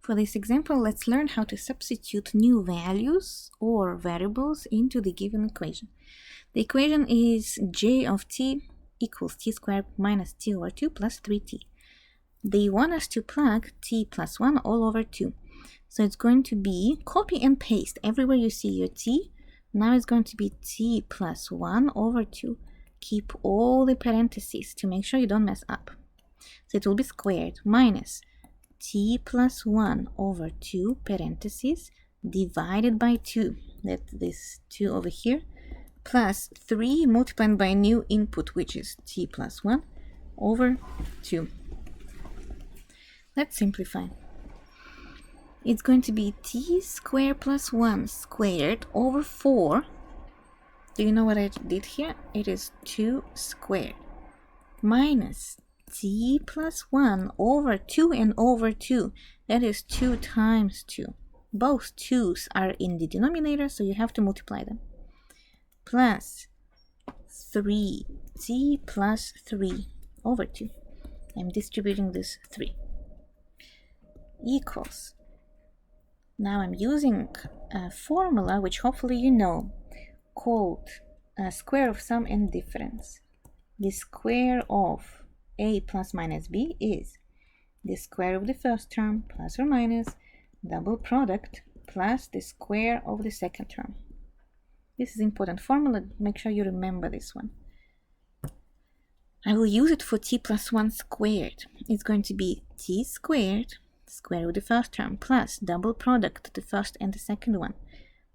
For this example, let's learn how to substitute new values or variables into the given equation. The equation is j of t equals t squared minus t over 2 plus 3t. They want us to plug t plus 1 all over 2. So it's going to be copy and paste. Everywhere you see your t, now it's going to be t plus 1 over 2. Keep all the parentheses to make sure you don't mess up. So it will be squared minus t plus 1 over 2 parentheses divided by 2. Let this 2 over here, plus 3 multiplied by new input, which is t plus 1 over 2. Let's simplify. It's going to be t squared plus 1 squared over 4. Do you know what I did here? It is 2 squared minus t plus 1 over 2 and over 2. That is 2 times 2. Both 2's are in the denominator, so you have to multiply them. Plus 3t plus 3 over 2. I'm distributing this 3. Equals. Now I'm using a formula which hopefully you know, called square of sum and difference. The square of a plus minus b is the square of the first term plus or minus double product plus the square of the second term. This is important formula. Make sure you remember this one. I will use it for t plus 1 squared. It's going to be t squared, square of the first term, plus double product, the first and the second one,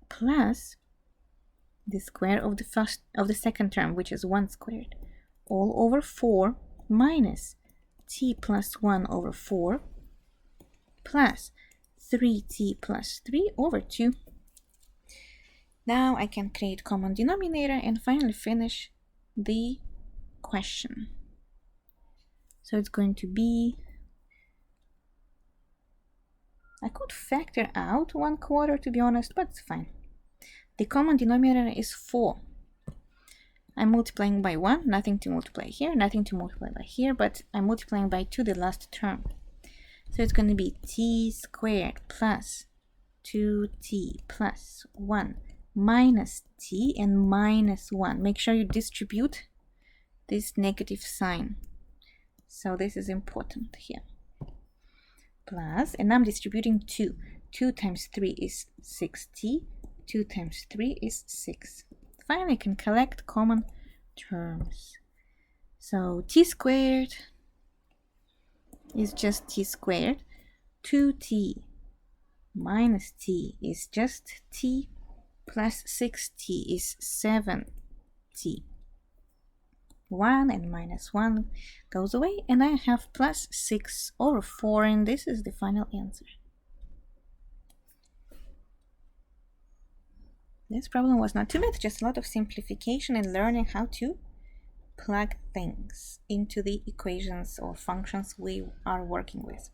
plus the square of the second term, which is 1 squared, all over 4 minus t plus 1 over 4 plus 3t plus 3 over 2. Now I can create common denominator and finally finish the question. So it's going to be, I could factor out 1/4 to be honest, but it's fine. The common denominator is 4. I'm multiplying by 1, nothing to multiply here, nothing to multiply by here, but I'm multiplying by 2 the last term. So it's going to be t squared plus 2t plus 1 minus t and minus 1. Make sure you distribute this negative sign. So this is important here. Plus, and I'm distributing 2. 2 times 3 is 6t. 2 times 3 is 6. Finally, I can collect common terms. So t squared is just t squared. 2t minus t is just t, plus 6t is 7t. 1 and minus 1 goes away, and I have plus 6 over 4, and this is the final answer. This problem was not too bad, just a lot of simplification and learning how to plug things into the equations or functions we are working with.